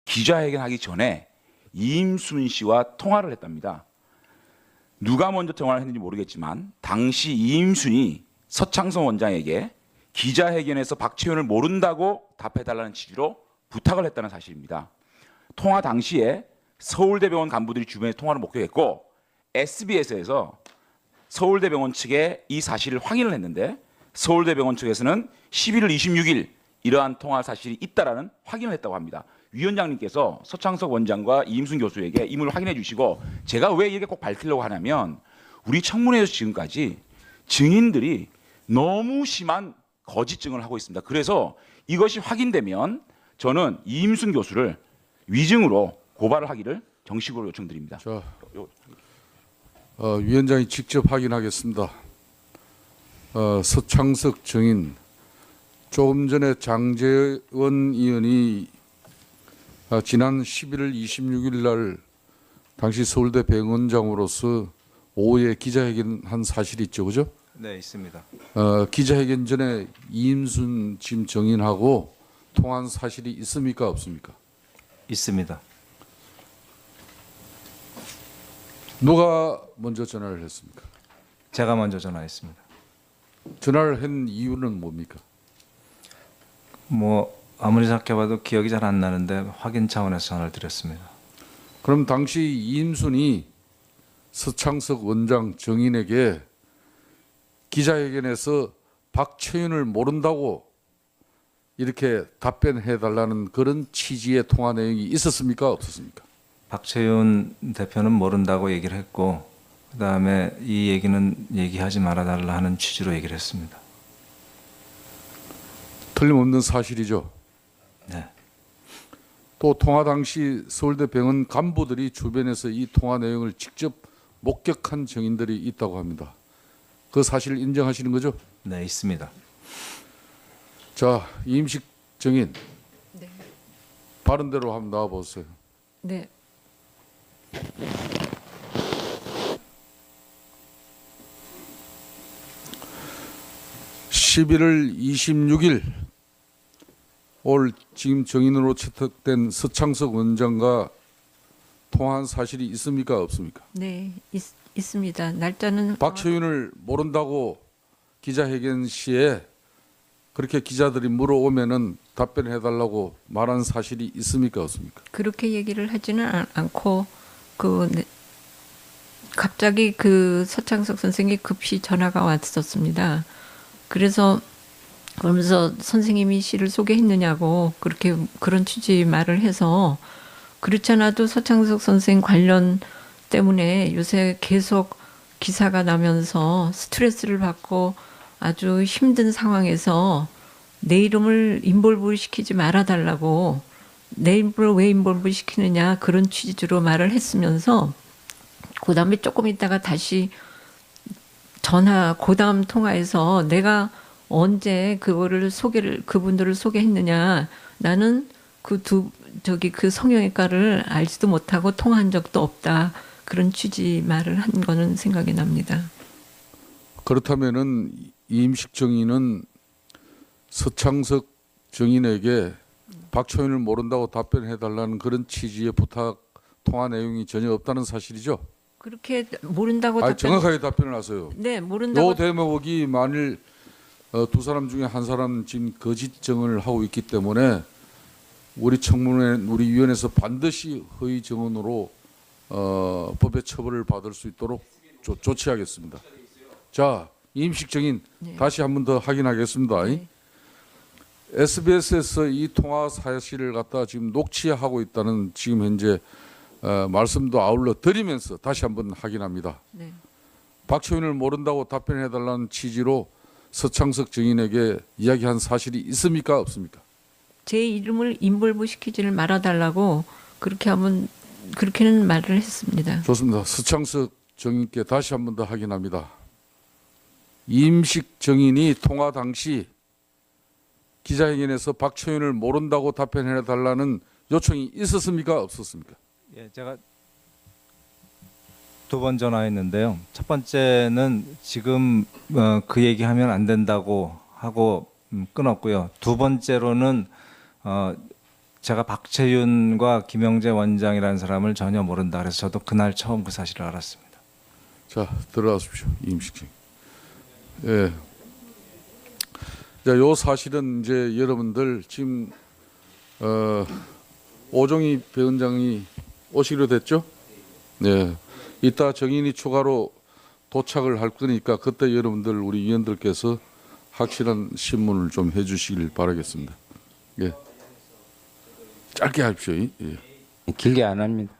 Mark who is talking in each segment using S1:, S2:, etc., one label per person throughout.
S1: 기자회견하기 전에 이임순 씨와 통화를 했답니다. 누가 먼저 통화를 했는지 모르겠지만 당시 이임순이 서창석 원장에게 기자회견에서 박채윤을 모른다고 답해달라는 취지로 부탁을 했다는 사실입니다. 통화 당시에 서울대병원 간부들이 주변에 통화를 목격했고 SBS에서 서울대병원 측에 이 사실을 확인을 했는데 서울대병원 측에서는 11월 26일 이러한 통화 사실이 있다라는 확인을 했다고 합니다. 위원장님께서 서창석 원장과 이임순 교수에게 임을 확인해 주시고 제가 왜 이렇게 꼭 밝히려고 하냐면 우리 청문회에서 지금까지 증인들이 너무 심한 거짓 증언을 하고 있습니다. 그래서 이것이 확인되면 저는 이임순 교수를 위증으로 고발을 하기를 정식으로 요청드립니다.
S2: 자, 위원장이 직접 확인하겠습니다. 서창석 증인, 조금 전에 장제원 의원이 지난 11월 26일 날 당시 서울대 병원장으로서 오후에 기자회견한 사실이 있죠, 그죠?
S3: 네, 있습니다.
S2: 기자회견 전에 이임순 지금 증인하고 통화한 사실이 있습니까, 없습니까?
S3: 있습니다.
S2: 누가 먼저 전화를 했습니까?
S3: 제가 먼저 전화했습니다.
S2: 전화를 한 이유는 뭡니까?
S3: 뭐 아무리 생각해봐도 기억이 잘 안 나는데 확인 차원에서 전화를 드렸습니다.
S2: 그럼 당시 이임순이 서창석 원장 증인에게 기자회견에서 박채윤을 모른다고 이렇게 답변해달라는 그런 취지의 통화 내용이 있었습니까, 없었습니까?
S3: 박채윤 대표는 모른다고 얘기를 했고 그다음에 이 얘기는 얘기하지 말아달라 하는 취지로 얘기를 했습니다.
S2: 틀림없는 사실이죠.
S3: 네,
S2: 또 통화 당시 서울대 병원 간부들이 주변에서 이 통화 내용을 직접 목격한 증인들이 있다고 합니다. 그 사실을 인정하시는 거죠?
S3: 네, 있습니다.
S2: 자, 이임식 증인,
S4: 네.
S2: 바른 대로 한번 나와 보세요.
S4: 네.
S2: (11월 26일) 올 지금 증인으로 채택된 서창석 원장과 통화한 사실이 있습니까, 없습니까?
S4: 네, 있습니다. 날짜는
S2: 박채윤을 모른다고 기자회견 시에 그렇게 기자들이 물어오면은 답변해달라고 말한 사실이 있습니까, 없습니까?
S4: 그렇게 얘기를 하지는 않고 갑자기 그 서창석 선생이 급히 전화가 왔었습니다. 그래서 그러면서 선생님이 씨를 소개했느냐고 그런 취지 말을 해서 그렇지 않아도 서창석 선생 관련 때문에 요새 계속 기사가 나면서 스트레스를 받고 아주 힘든 상황에서 내 이름을 인볼브 시키지 말아달라고 내 이름을 왜 인볼브 시키느냐 그런 취지로 말을 했으면서 그 다음에 조금 있다가 다시 그 다음 통화에서 내가 언제 그분들을 소개했느냐 나는 그 성형외과를 알지도 못하고 통화한 적도 없다 그런 취지 말을 한 거는 생각이 납니다.
S2: 그렇다면은 이임식 증인은 서창석 증인에게 박초윤을 모른다고 답변해달라는 그런 취지의 부탁 통화 내용이 전혀 없다는 사실이죠?
S4: 그렇게 모른다고
S2: 정확하게 답변을 하세요.
S4: 네, 모른다고.
S2: 요 대목이 만일 두 사람 중에 한 사람 지금 거짓 증언을 하고 있기 때문에 우리 청문회 우리 위원회에서 반드시 허위 증언으로 법의 처벌을 받을 수 있도록 조치하겠습니다. 자, 이임식 증인
S4: 네.
S2: 다시 한 번 더 확인하겠습니다.
S4: 네.
S2: SBS에서 이 통화 사실을 갖다 지금 녹취하고 있다는 지금 현재 말씀도 아울러 드리면서 다시 한번 확인합니다.
S4: 네.
S2: 박초윤을 모른다고 답변해달라는 취지로 서창석 증인에게 이야기한 사실이 있습니까, 없습니까?
S4: 제 이름을 인볼브 시키지를 말아달라고 그렇게는 말을 했습니다.
S2: 좋습니다. 서창석 증인께 다시 한 번 더 확인합니다. 이임식 증인이 통화 당시 기자회견에서 박초윤을 모른다고 답변해달라는 요청이 있었습니까, 없었습니까?
S3: 예, 제가 두 번 전화했는데요. 첫 번째는 지금 그 얘기하면 안 된다고 하고 끊었고요. 두 번째로는 제가 박채윤과 김영재 원장이라는 사람을 전혀 모른다. 그래서 저도 그날 처음 그 사실을 알았습니다.
S2: 자, 들어가십시오. 이임식 증인. 예. 자, 요 사실은 이제 여러분들 지금 오종희 배원장이 오시기로 됐죠? 네. 이따 정인이 추가로 도착을 할 거니까 그때 여러분들 우리 위원들께서 확실한 신문을 좀 해주시길 바라겠습니다. 예. 짧게 하십시오. 예.
S5: 길게 안 합니다.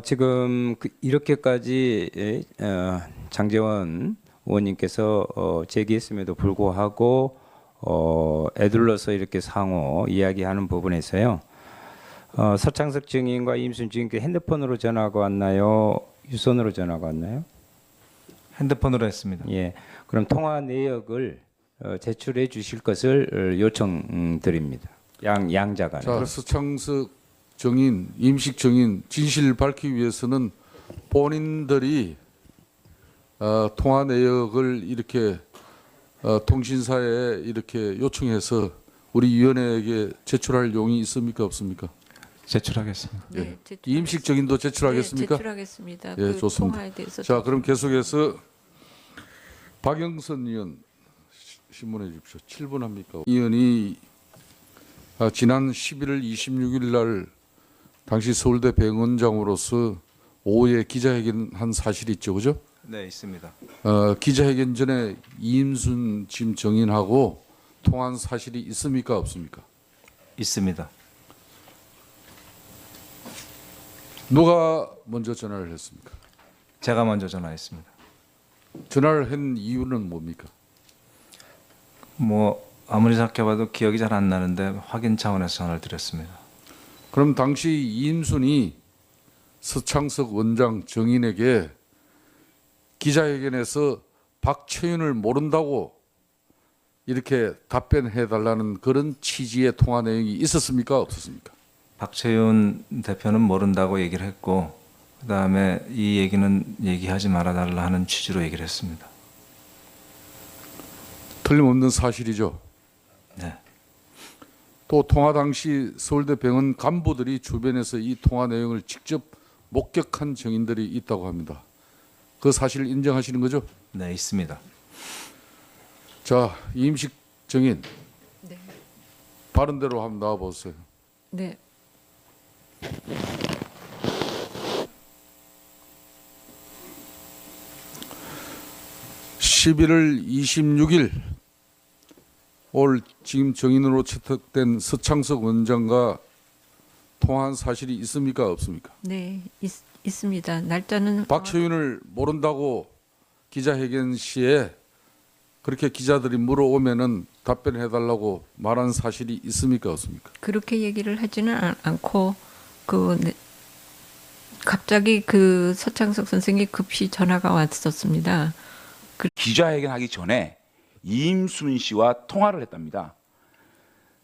S5: 지금 이렇게까지 장제원 의원님께서 제기했음에도 불구하고 애둘러서 이렇게 상호 이야기하는 부분에서요. 서창석 증인과 임순 증인께 핸드폰으로 전화가 왔나요? 유선으로 전화가 왔나요?
S3: 핸드폰으로 했습니다.
S5: 예. 그럼 통화 내역을 제출해 주실 것을 요청드립니다. 양자간.
S2: 자, 서창석 정인, 임식 정인 진실을 밝히기 위해서는 본인들이 통화 내역을 이렇게 통신사에 이렇게 요청해서 우리 위원회에게 제출할 용이 있습니까 없습니까?
S3: 제출하겠습니다.
S2: 예.
S4: 네, 제출하겠습니다.
S2: 임식 정인도 제출하겠습니까?
S4: 네, 제출하겠습니다.
S2: 예,
S4: 그
S2: 좋습니다.
S4: 통화에 대해서
S2: 자, 그럼 계속해서 박영선 의원 신문해 주십시오. 7분 합니까? 의원이 지난 11월 26일 날 당시 서울대 병원장으로서 오후에 기자회견한 사실이 있죠, 그죠?
S3: 네, 있습니다.
S2: 기자회견 전에 이임순 지금 정인하고 통화한 사실이 있습니까 없습니까?
S3: 있습니다.
S2: 누가 먼저 전화를 했습니까?
S3: 제가 먼저 전화했습니다.
S2: 전화를 한 이유는 뭡니까?
S3: 뭐 아무리 생각해봐도 기억이 잘 안 나는데 확인 차원에서 전화를 드렸습니다.
S2: 그럼 당시 이임순이 서창석 원장 정인에게 기자회견에서 박채윤을 모른다고 이렇게 답변해 달라는 그런 취지의 통화 내용이 있었습니까 없었습니까?
S3: 박채윤 대표는 모른다고 얘기를 했고 그다음에 이 얘기는 얘기하지 말아달라 하는 취지로 얘기를 했습니다.
S2: 틀림없는 사실이죠.
S3: 네,
S2: 또 통화 당시 서울대 병원 간부들이 주변에서 이 통화 내용을 직접 목격한 증인들이 있다고 합니다. 그 사실을 인정하시는 거죠?
S3: 네 있습니다.
S2: 자, 이임식 증인
S4: 네.
S2: 바른 대로 한번 나와 보세요.
S4: 네.
S2: (11월 26일) 올 지금 정인으로 채택된 서창석 원장과 통화한 사실이 있습니까 없습니까?
S4: 네, 있습니다. 날짜는
S2: 박채윤을 모른다고 기자회견 시에 그렇게 기자들이 물어오면은 답변해 달라고 말한 사실이 있습니까 없습니까?
S4: 그렇게 얘기를 하지는 않고 갑자기 그 서창석 선생이 급히 전화가 왔었습니다.
S1: 기자회견하기 전에 이임순 씨와 통화를 했답니다.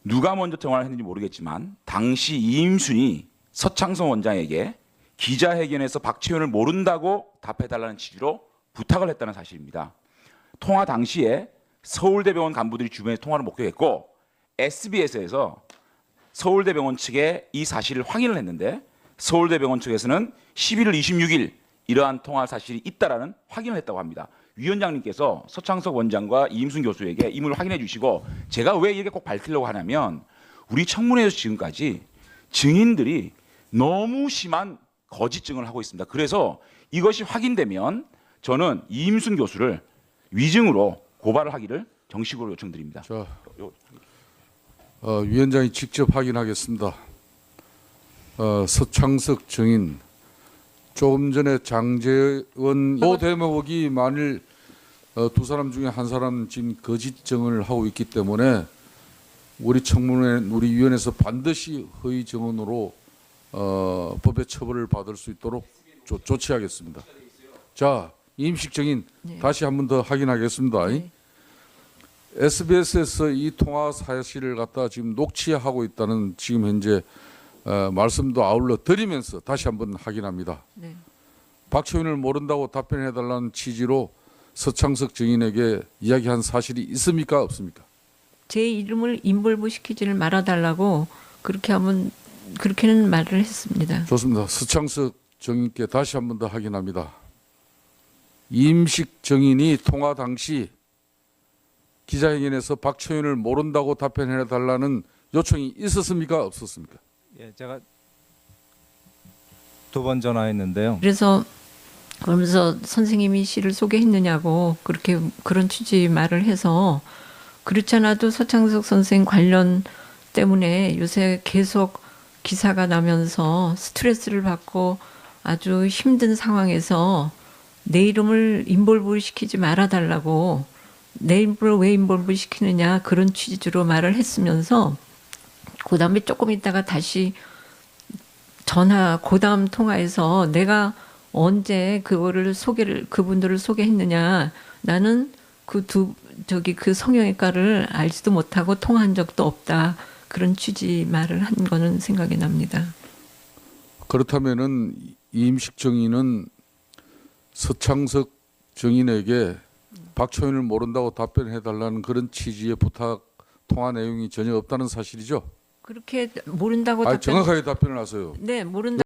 S1: 누가 먼저 통화를 했는지 모르겠지만 당시 이임순이 서창석 원장에게 기자회견에서 박채윤을 모른다고 답해달라는 취지로 부탁을 했다는 사실입니다. 통화 당시에 서울대병원 간부들이 주변에 통화를 목격했고 SBS에서 서울대병원 측에 이 사실을 확인을 했는데 서울대병원 측에서는 11월 26일 이러한 통화 사실이 있다라는 확인을 했다고 합니다. 위원장님께서 서창석 원장과 이임순 교수에게 임을 확인해 주시고 제가 왜 이렇게 꼭 밝히려고 하냐면 우리 청문회에서 지금까지 증인들이 너무 심한 거짓 증언을 하고 있습니다. 그래서 이것이 확인되면 저는 이임순 교수를 위증으로 고발을 하기를 정식으로 요청드립니다.
S2: 자, 위원장이 직접 확인하겠습니다. 서창석 증인 조금 전에 장제원 이 대목이 만일 두 사람 중에 한 사람 지금 거짓 증언을 하고 있기 때문에 우리 청문회 우리 위원회에서 반드시 허위 증언으로 법의 처벌을 받을 수 있도록 조치하겠습니다. 자, 임식 증인
S4: 네.
S2: 다시 한 번 더 확인하겠습니다.
S4: 네.
S2: SBS에서 이 통화 사실을 갖다 지금 녹취하고 있다는 지금 현재 말씀도 아울러 드리면서 다시 한번 확인합니다.
S4: 네.
S2: 박채윤을 모른다고 답변해달라는 취지로 서창석 증인에게 이야기한 사실이 있습니까 없습니까?
S4: 제 이름을 인볼브 시키지를 말아달라고 그렇게는 말을 했습니다.
S2: 좋습니다. 서창석 정인께 다시 한 번 더 확인합니다. 이임식 정인이 통화 당시 기자회견에서 박초연을 모른다고 답변해 달라는 요청이 있었습니까? 없었습니까?
S3: 예, 제가 2번 전화했는데요.
S4: 그러면서 선생님이 씨를 소개했느냐고 그런 취지 말을 해서 그렇지 않아도 서창석 선생 관련 때문에 요새 계속 기사가 나면서 스트레스를 받고 아주 힘든 상황에서 내 이름을 인볼브 시키지 말아달라고 내 이름을 왜 인볼브 시키느냐 그런 취지로 말을 했으면서 그 다음에 조금 있다가 다시 그 다음 통화에서 내가 언제 그분들을 소개했느냐 나는 그 성형외과를 알지도 못하고 통화한 적도 없다 그런 취지 말을 한 거는 생각이 납니다.
S2: 그렇다면은 이임식 정인은 서창석 정인에게 박초연을 모른다고 답변해 달라는 그런 취지의 부탁 통화 내용이 전혀 없다는 사실이죠?
S4: 그렇게 모른다고
S2: 정확하게 답변을 하세요.
S4: 네, 모른다.